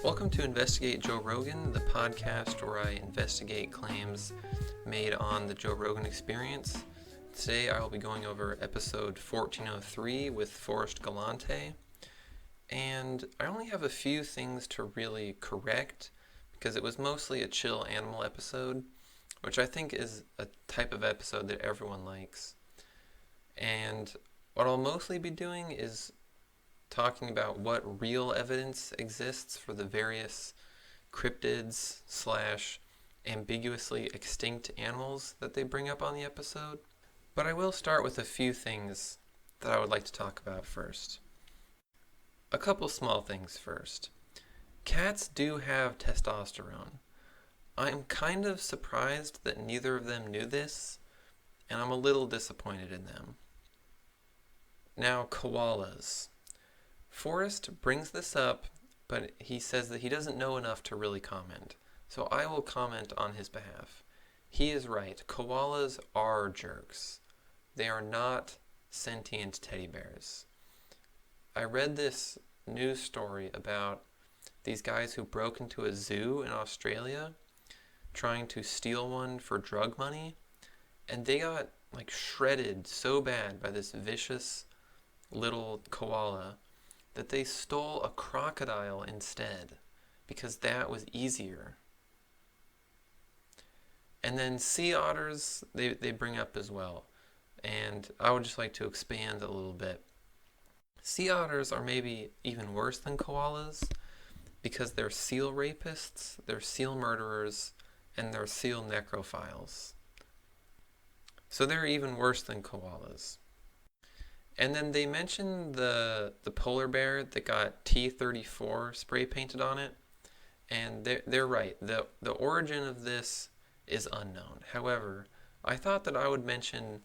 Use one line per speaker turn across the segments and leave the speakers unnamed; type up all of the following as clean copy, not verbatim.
Welcome to Investigate Joe Rogan, the podcast where I investigate claims made on the Joe Rogan Experience. Today I will be going over episode 1403 with Forrest Galante, and I only have a few things to really correct because it was mostly a chill animal episode, which I think is a type of episode that everyone likes. And what I'll mostly be doing is talking about what real evidence exists for the various cryptids / ambiguously extinct animals that they bring up on the episode. But I will start with a few things that I would like to talk about first. A couple small things first. Cats do have testosterone. I'm kind of surprised that neither of them knew this, and I'm a little disappointed in them. Now, koalas. Forrest brings this up, but he says that he doesn't know enough to really comment. So I will comment on his behalf. He is right. Koalas are jerks. They are not sentient teddy bears. I read this news story about these guys who broke into a zoo in Australia trying to steal one for drug money, and they got shredded so bad by this vicious little koala that they stole a crocodile instead because that was easier. And then sea otters, they bring up as well. And I would just like to expand a little bit. Sea otters are maybe even worse than koalas because they're seal rapists, they're seal murderers, and they're seal necrophiles. So they're even worse than koalas. And then they mentioned the polar bear that got T-34 spray painted on it. And they're right. The origin of this is unknown. However, I thought that I would mention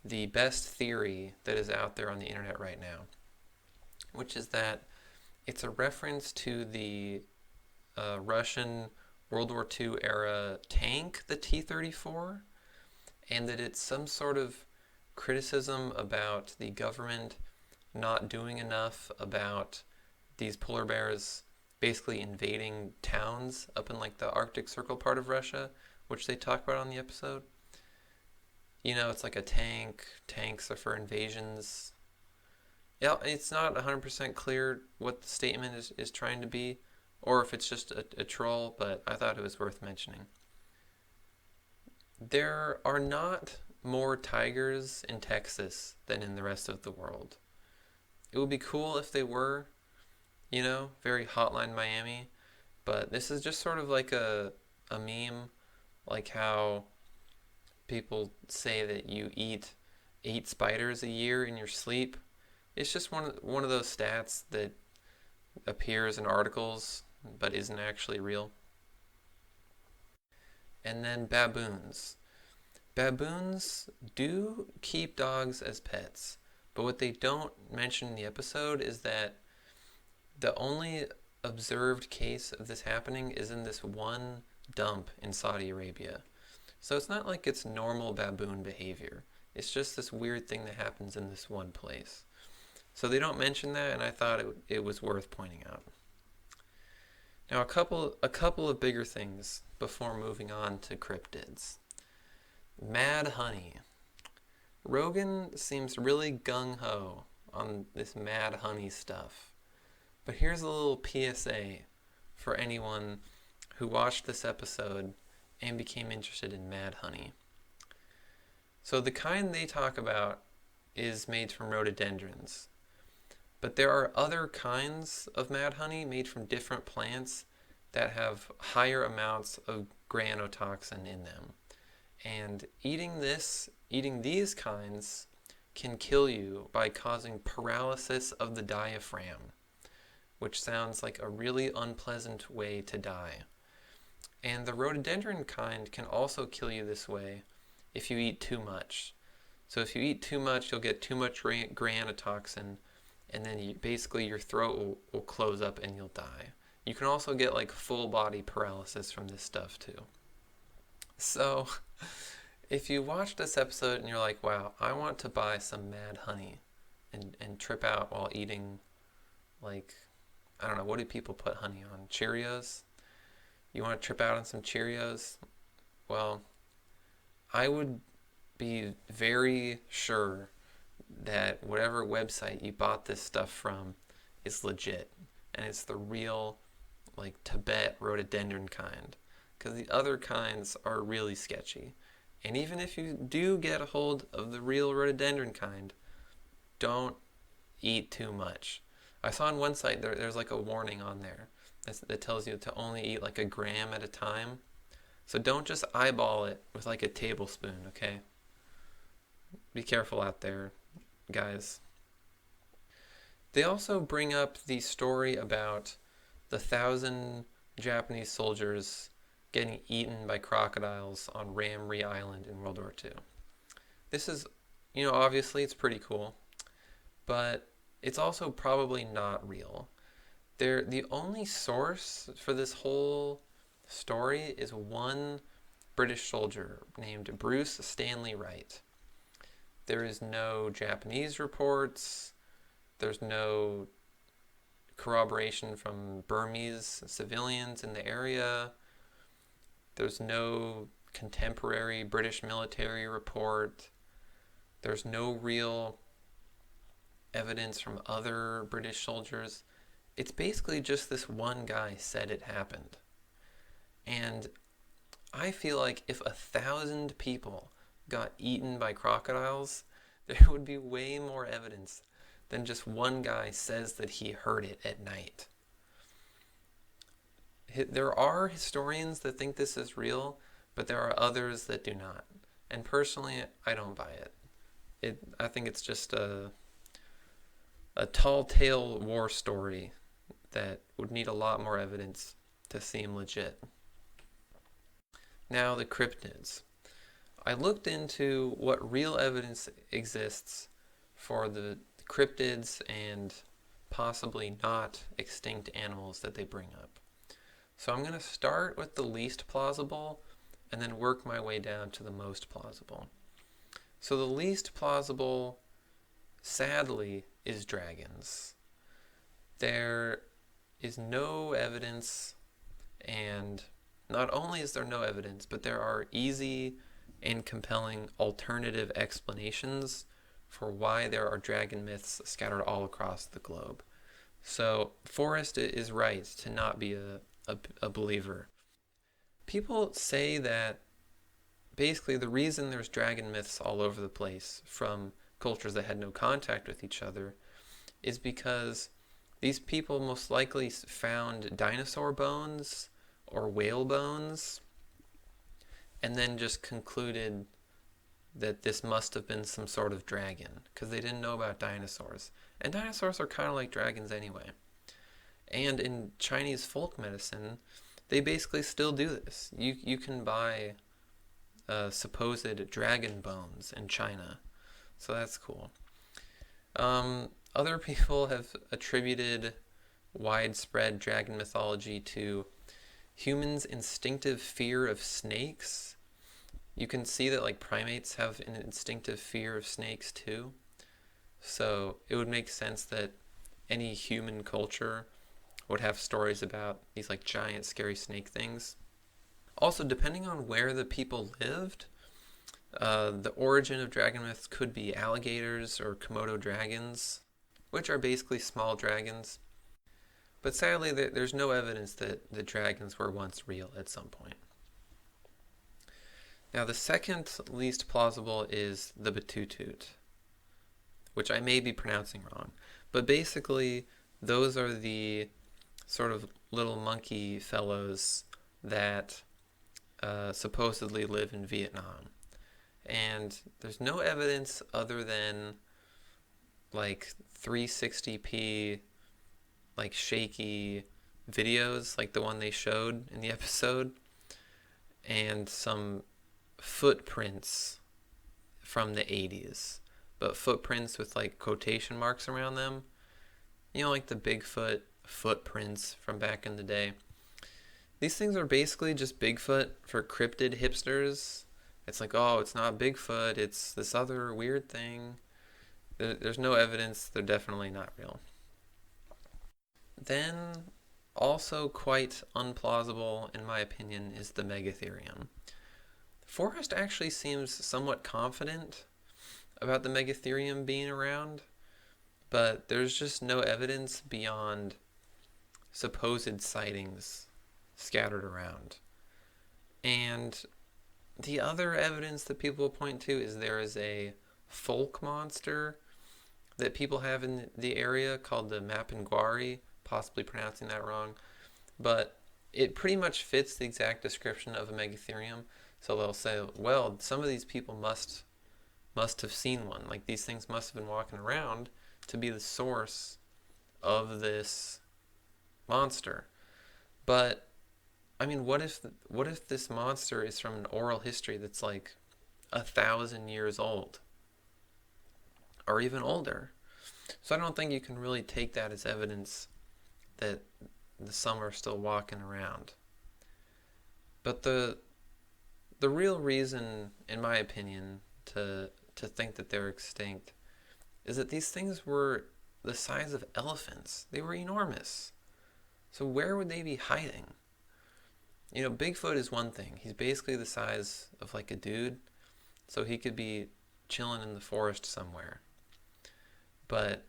the best theory that is out there on the internet right now, which is that it's a reference to the Russian World War II era tank, the T-34, and that it's some sort of criticism about the government not doing enough about these polar bears basically invading towns up in the Arctic Circle part of Russia, which they talk about on the episode. You know, it's like a tank. Tanks are for invasions. Yeah, it's not 100% clear what the statement is trying to be, or if it's just a troll, but I thought it was worth mentioning. There are not more tigers in Texas than in the rest of the world. It would be cool if they were, very Hotline Miami, but this is just sort of like a meme, like how people say that you eat 8 spiders a year in your sleep. It's just one of those stats that appears in articles but isn't actually real. And then baboons. Baboons do keep dogs as pets, but what they don't mention in the episode is that the only observed case of this happening is in this one dump in Saudi Arabia. So it's not like it's normal baboon behavior. It's just this weird thing that happens in this one place. So they don't mention that, and I thought it was worth pointing out. Now a couple of bigger things before moving on to cryptids. Mad honey. Rogan seems really gung-ho on this mad honey stuff. But here's a little PSA for anyone who watched this episode and became interested in mad honey. So the kind they talk about is made from rhododendrons. But there are other kinds of mad honey made from different plants that have higher amounts of granotoxin in them. And eating these kinds can kill you by causing paralysis of the diaphragm, which sounds like a really unpleasant way to die. And the rhododendron kind can also kill you this way if you eat too much. So if you eat too much, you'll get too much granotoxin, and then your throat will close up and you'll die. You can also get full body paralysis from this stuff too. So if you watch this episode and you're like, wow, I want to buy some mad honey and trip out while eating I don't know, what do people put honey on? Cheerios? You want to trip out on some Cheerios? Well, I would be very sure that whatever website you bought this stuff from is legit and it's the real, like, Tibet rhododendron kind, because the other kinds are really sketchy. And even if you do get a hold of the real rhododendron kind, don't eat too much. I saw on one site there's like a warning on there that tells you to only eat like a gram at a time. So don't just eyeball it with like a tablespoon, okay? Be careful out there, guys. They also bring up the story about the 1,000 Japanese soldiers getting eaten by crocodiles on Ramree Island in World War II. This is, obviously it's pretty cool, but it's also probably not real. The only source for this whole story is one British soldier named Bruce Stanley Wright. There is no Japanese reports. There's no corroboration from Burmese civilians in the area. There's no contemporary British military report. There's no real evidence from other British soldiers. It's basically just this one guy said it happened. And I feel like if 1,000 people got eaten by crocodiles, there would be way more evidence than just one guy says that he heard it at night. There are historians that think this is real, but there are others that do not. And personally, I don't buy it. I think it's just a tall tale war story that would need a lot more evidence to seem legit. Now, the cryptids. I looked into what real evidence exists for the cryptids and possibly not extinct animals that they bring up. So I'm going to start with the least plausible and then work my way down to the most plausible. So the least plausible, sadly, is dragons. There is no evidence, and not only is there no evidence, but there are easy and compelling alternative explanations for why there are dragon myths scattered all across the globe. So Forrest is right to not be a believer. People say that basically the reason there's dragon myths all over the place from cultures that had no contact with each other is because these people most likely found dinosaur bones or whale bones and then just concluded that this must have been some sort of dragon because they didn't know about dinosaurs. And dinosaurs are kind of like dragons anyway. And in Chinese folk medicine, they basically still do this. You can buy supposed dragon bones in China. So that's cool. Other people have attributed widespread dragon mythology to humans' instinctive fear of snakes. You can see that like primates have an instinctive fear of snakes too. So it would make sense that any human culture would have stories about these like giant scary snake things. Also, depending on where the people lived, the origin of dragon myths could be alligators or Komodo dragons, which are basically small dragons. But sadly, there's no evidence that the dragons were once real at some point. Now, the second least plausible is the Batutut, which I may be pronouncing wrong. But basically, those are the sort of little monkey fellows that supposedly live in Vietnam. And there's no evidence other than like 360p, like shaky videos, like the one they showed in the episode, and some footprints from the 80s, but footprints with like quotation marks around them. Like the Bigfoot footprints from back in the day. These things are basically just Bigfoot for cryptid hipsters. It's like, oh, it's not Bigfoot, it's this other weird thing. There's no evidence, they're definitely not real. Then, also quite unplausible, in my opinion, is the megatherium. Forrest actually seems somewhat confident about the megatherium being around, but there's just no evidence beyond supposed sightings scattered around. And the other evidence that people point to is there is a folk monster that people have in the area called the Mapinguari, possibly pronouncing that wrong, but it pretty much fits the exact description of a megatherium. So they'll say, well, some of these people must have seen one. Like these things must have been walking around to be the source of this monster. But I mean, what if this monster is from an oral history that's like 1,000 years old, or even older? So I don't think you can really take that as evidence that some are still walking around. But the real reason, in my opinion, to think that they're extinct is that these things were the size of elephants. They were enormous. So where would they be hiding? You know, Bigfoot is one thing. He's basically the size of like a dude, so he could be chilling in the forest somewhere. But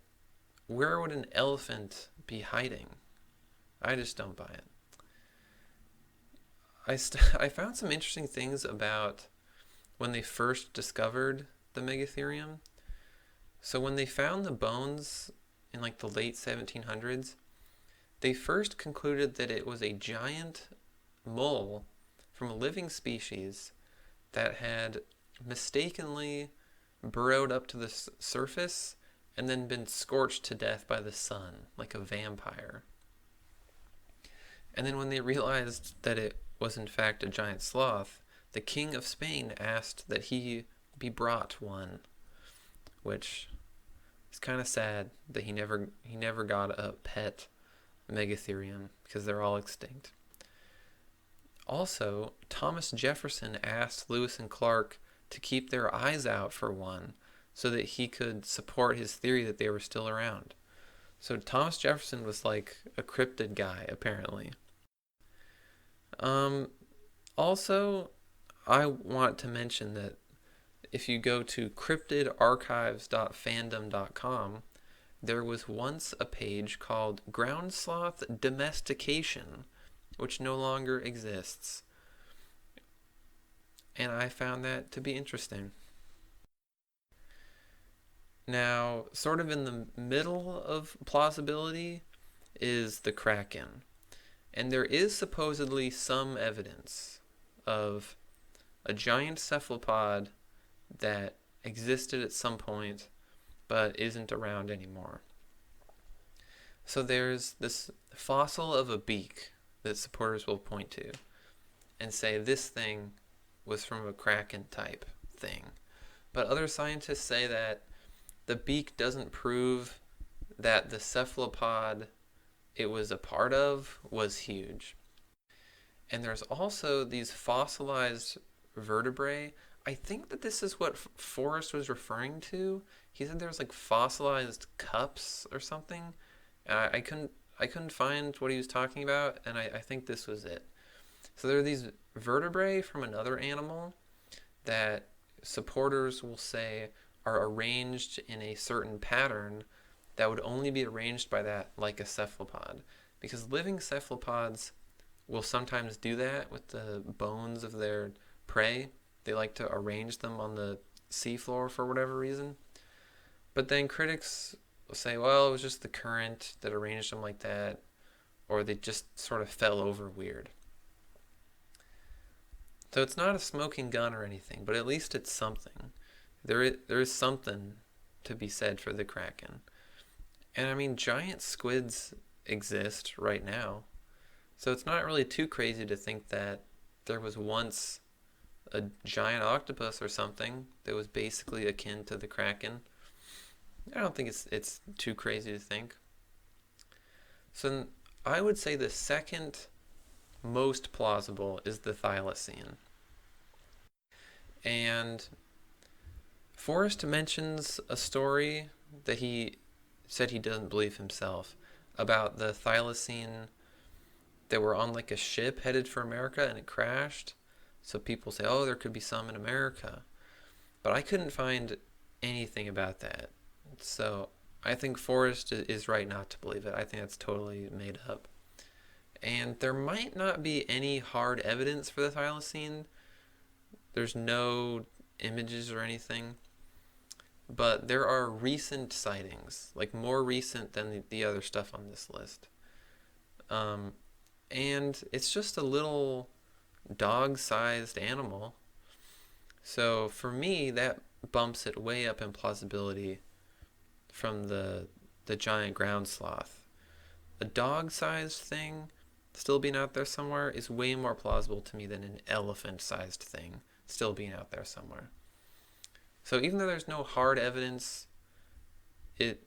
where would an elephant be hiding? I just don't buy it. I found some interesting things about when they first discovered the megatherium. So when they found the bones in like the late 1700s, they first concluded that it was a giant mole from a living species that had mistakenly burrowed up to the surface and then been scorched to death by the sun, like a vampire. And then when they realized that it was in fact a giant sloth, the king of Spain asked that he be brought one, which is kind of sad that he never got a pet megatherium because they're all extinct. Also, Thomas Jefferson asked Lewis and Clark to keep their eyes out for one so that he could support his theory that they were still around. So Thomas Jefferson was like a cryptid guy, apparently. Also, I want to mention that if you go to cryptidarchives.fandom.com, there was once a page called Ground Sloth Domestication, which no longer exists. And I found that to be interesting. Now, sort of in the middle of plausibility is the Kraken. And there is supposedly some evidence of a giant cephalopod that existed at some point but isn't around anymore. So there's this fossil of a beak that supporters will point to and say this thing was from a Kraken type thing. But other scientists say that the beak doesn't prove that the cephalopod it was a part of was huge. And there's also these fossilized vertebrae. I think that this is what Forrest was referring to. He said there was like fossilized cups or something. I couldn't find what he was talking about, and I think this was it. So there are these vertebrae from another animal that supporters will say are arranged in a certain pattern that would only be arranged by that like a cephalopod. Because living cephalopods will sometimes do that with the bones of their prey. They like to arrange them on the seafloor for whatever reason. But then critics will say, well, it was just the current that arranged them like that, or they just sort of fell over weird. So it's not a smoking gun or anything, but at least it's something. There is something to be said for the Kraken. And I mean, giant squids exist right now. So it's not really too crazy to think that there was once a giant octopus or something that was basically akin to the Kraken. I don't think it's too crazy to think. So I would say the second most plausible is the Thylacine. And Forrest mentions a story that he said he doesn't believe himself about the thylacine that were on like a ship headed for America and it crashed. So people say, oh, there could be some in America. But I couldn't find anything about that. So I think Forrest is right not to believe it. I think that's totally made up. And there might not be any hard evidence for the thylacine. There's no images or anything. But there are recent sightings, like more recent than the other stuff on this list. And it's just a little dog-sized animal. So for me, that bumps it way up in plausibility from the giant ground sloth. A dog-sized thing still being out there somewhere is way more plausible to me than an elephant-sized thing still being out there somewhere. So even though there's no hard evidence, it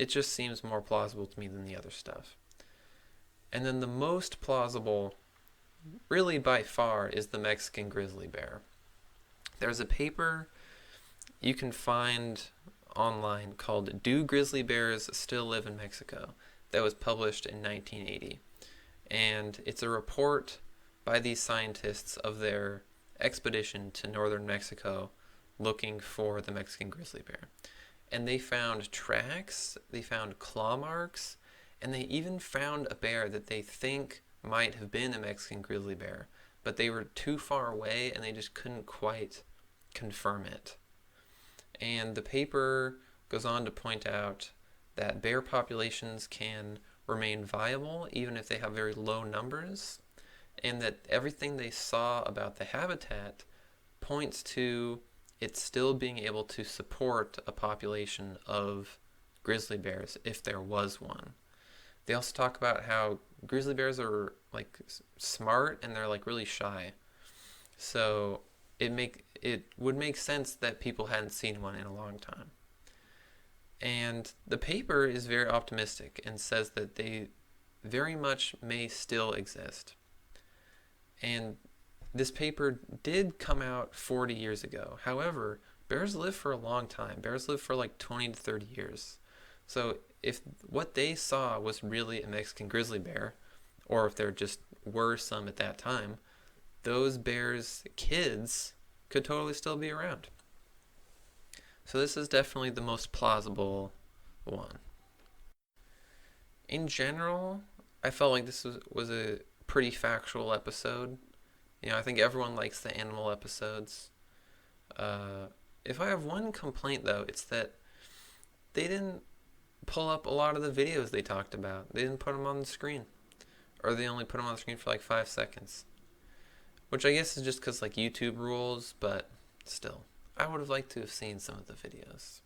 just seems more plausible to me than the other stuff. And then the most plausible, really by far, is the Mexican grizzly bear. There's a paper you can find online called "Do Grizzly Bears Still Live in Mexico?" that was published in 1980. And it's a report by these scientists of their expedition to northern Mexico looking for the Mexican grizzly bear. And they found tracks, they found claw marks, and they even found a bear that they think might have been a Mexican grizzly bear, but they were too far away and they just couldn't quite confirm it. And the paper goes on to point out that bear populations can remain viable even if they have very low numbers, and that everything they saw about the habitat points to it still being able to support a population of grizzly bears if there was one. They also talk about how grizzly bears are like smart and they're like really shy. So it would make sense that people hadn't seen one in a long time. And the paper is very optimistic and says that they very much may still exist. And this paper did come out 40 years ago. However, bears live for a long time. Bears live for like 20 to 30 years. So if what they saw was really a Mexican grizzly bear, or if there just were some at that time, those bears' kids could totally still be around. So this is definitely the most plausible one. In general, I felt like this was a pretty factual episode. You know, I think everyone likes the animal episodes. If I have one complaint, though, it's that they didn't pull up a lot of the videos they talked about. They didn't put them on the screen. Or they only put them on the screen for like 5 seconds. Which I guess is just because like YouTube rules, but still. I would have liked to have seen some of the videos.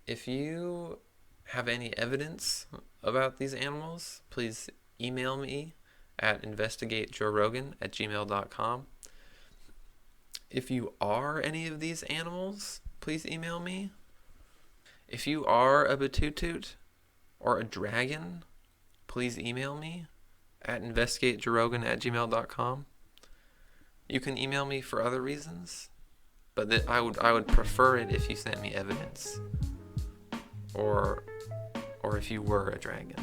If you have any evidence about these animals, please email me at investigatejoerogan@gmail.com. If you are any of these animals, please email me. If you are a batutut or a dragon, please email me at investigatejoerogan@gmail.com. You can email me for other reasons, but I would prefer it if you sent me evidence, or if you were a dragon.